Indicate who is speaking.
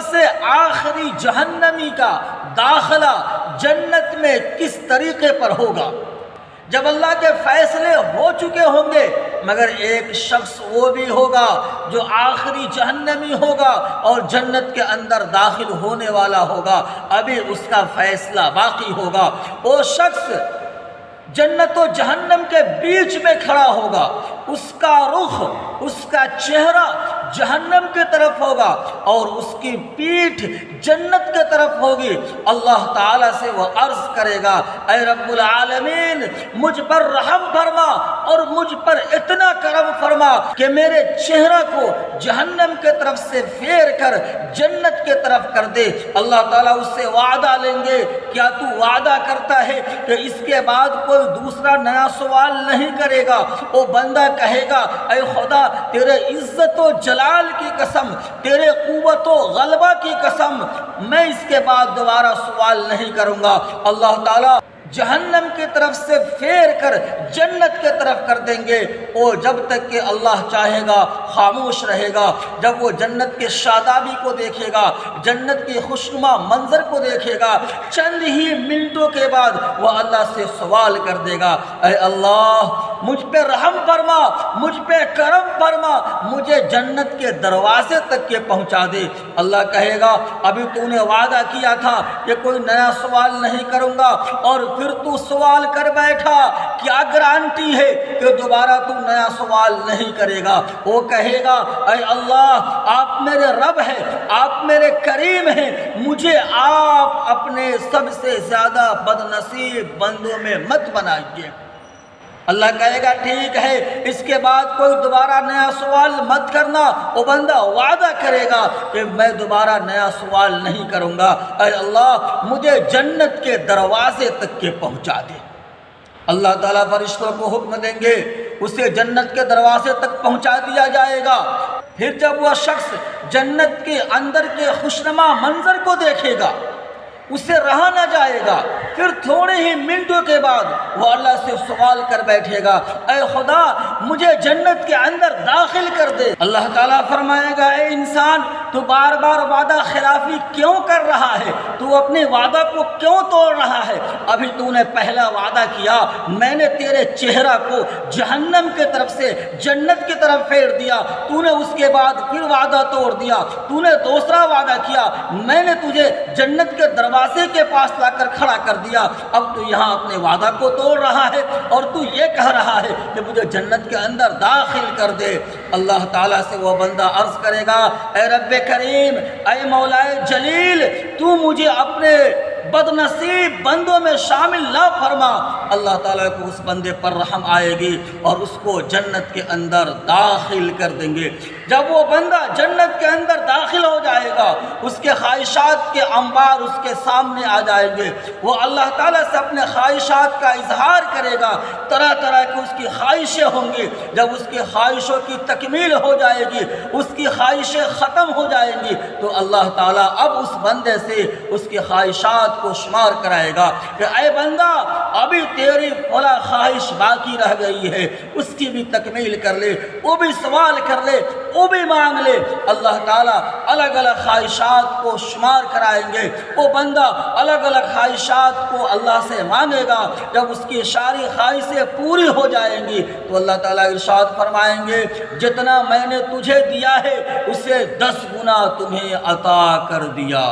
Speaker 1: سے آخری جہنمی کا داخلہ جنت میں کس طریقے پر ہوگا؟ جب اللہ کے فیصلے ہو چکے ہوں گے، مگر ایک شخص وہ بھی ہوگا جو آخری جہنمی ہوگا اور جنت کے اندر داخل ہونے والا ہوگا، ابھی اس کا فیصلہ باقی ہوگا۔ وہ شخص جنت و جہنم کے بیچ میں کھڑا ہوگا، اس کا رخ، اس کا چہرہ جہنم کی طرف ہوگا اور اس کی پیٹھ جنت کی طرف ہوگی۔ اللہ تعالیٰ سے وہ عرض کرے گا، اے رب العالمین مجھ پر رحم فرما اور مجھ پر اتنا کرم فرما کہ میرے چہرہ کو جہنم کی طرف سے پھیر کر جنت کی طرف کر دے۔ اللہ تعالیٰ اس سے وعدہ لیں گے، کیا تو وعدہ کرتا ہے کہ اس کے بعد کوئی دوسرا نیا سوال نہیں کرے گا؟ وہ بندہ کہے گا، اے خدا تیرے عزت و جلال کی قسم، تیرے قوت و غلبہ کی قسم، میں اس کے بعد دوبارہ سوال نہیں کروں گا۔ اللہ تعالیٰ جہنم کی طرف سے پھیر کر جنت کی طرف کر دیں گے، اور جب تک کہ اللہ چاہے گا خاموش رہے گا۔ جب وہ جنت کے شادابی کو دیکھے گا، جنت کے خوشنما منظر کو دیکھے گا، چند ہی منٹوں کے بعد وہ اللہ سے سوال کر دے گا، اے اللہ مجھ پہ رحم فرما، مجھ پہ کرم فرما، مجھے جنت کے دروازے تک کے پہنچا دے۔ اللہ کہے گا، ابھی تو نے وعدہ کیا تھا کہ کوئی نیا سوال نہیں کروں گا، اور پھر تو سوال کر بیٹھا، کیا گارنٹی ہے کہ دوبارہ تو نیا سوال نہیں کرے گا؟ وہ کہے گا، اے اللہ آپ میرے رب ہیں، آپ میرے کریم ہیں، مجھے آپ اپنے سب سے زیادہ بد نصیب بندوں میں مت بنائیے۔ اللہ کہے گا، ٹھیک ہے، اس کے بعد کوئی دوبارہ نیا سوال مت کرنا۔ وہ بندہ وعدہ کرے گا کہ میں دوبارہ نیا سوال نہیں کروں گا۔ اے اللہ مجھے جنت کے دروازے تک کے پہنچا دے۔ اللہ تعالیٰ فرشتوں کو حکم دیں گے، اسے جنت کے دروازے تک پہنچا دیا جائے گا۔ پھر جب وہ شخص جنت کے اندر کے خوشنما منظر کو دیکھے گا، اسے رہا نہ جائے گا۔ پھر تھوڑے ہی منٹوں کے بعد وہ اللہ سے سوال کر بیٹھے گا، اے خدا مجھے جنت کے اندر داخل کر دے۔ اللہ تعالیٰ فرمائے گا، اے انسان تو بار بار وعدہ خلافی کیوں کر رہا ہے؟ تو اپنے وعدہ کو کیوں توڑ رہا ہے؟ ابھی تو نے پہلا وعدہ کیا، میں نے تیرے چہرہ کو جہنم کی طرف سے جنت کی طرف پھیر دیا، تو نے اس کے بعد پھر وعدہ توڑ دیا۔ تو نے دوسرا وعدہ کیا، میں نے تجھے جنت کے دروازے کے پاس لا کر کھڑا کر دیا، اب تو یہاں اپنے وعدہ کو توڑ رہا ہے اور تو یہ کہہ رہا ہے کہ مجھے جنت کے اندر داخل کر دے۔ اللہ تعالیٰ سے وہ بندہ عرض کرے گا، اے رب کریم، اے مولا جلیل، تو مجھے اپنے بد نصیب بندوں میں شامل نہ فرما۔ اللہ تعالیٰ کو اس بندے پر رحم آئے گی اور اس کو جنت کے اندر داخل کر دیں گے۔ جب وہ بندہ جنت کے اندر داخل ہو جائے گا، اس کے خواہشات کے انبار اس کے سامنے آ جائیں گے۔ وہ اللہ تعالیٰ سے اپنے خواہشات کا اظہار کرے گا، طرح طرح کی اس کی خواہشیں ہوں گی۔ جب اس کی خواہشوں کی تکمیل ہو جائے گی، اس کی خواہشیں ختم ہو جائیں گی، تو اللہ تعالیٰ اب اس بندے سے اس کی خواہشات کو شمار کرائے گا کہ اے بندہ ابھی تیری فلاں خواہش باقی رہ گئی ہے، اس کی بھی تکمیل کر لے، وہ بھی سوال کر لے، وہ بھی مانگ لے۔ اللہ تعالیٰ الگ الگ خواہشات کو شمار کرائیں گے۔ وہ بندہ الگ الگ خواہشات کو اللہ سے مانگے گا۔ جب اس کی ساری خواہشیں پوری ہو جائیں گی تو اللہ تعالیٰ ارشاد فرمائیں گے، جتنا میں نے تجھے دیا ہے اسے 10 گنا تمہیں عطا کر دیا۔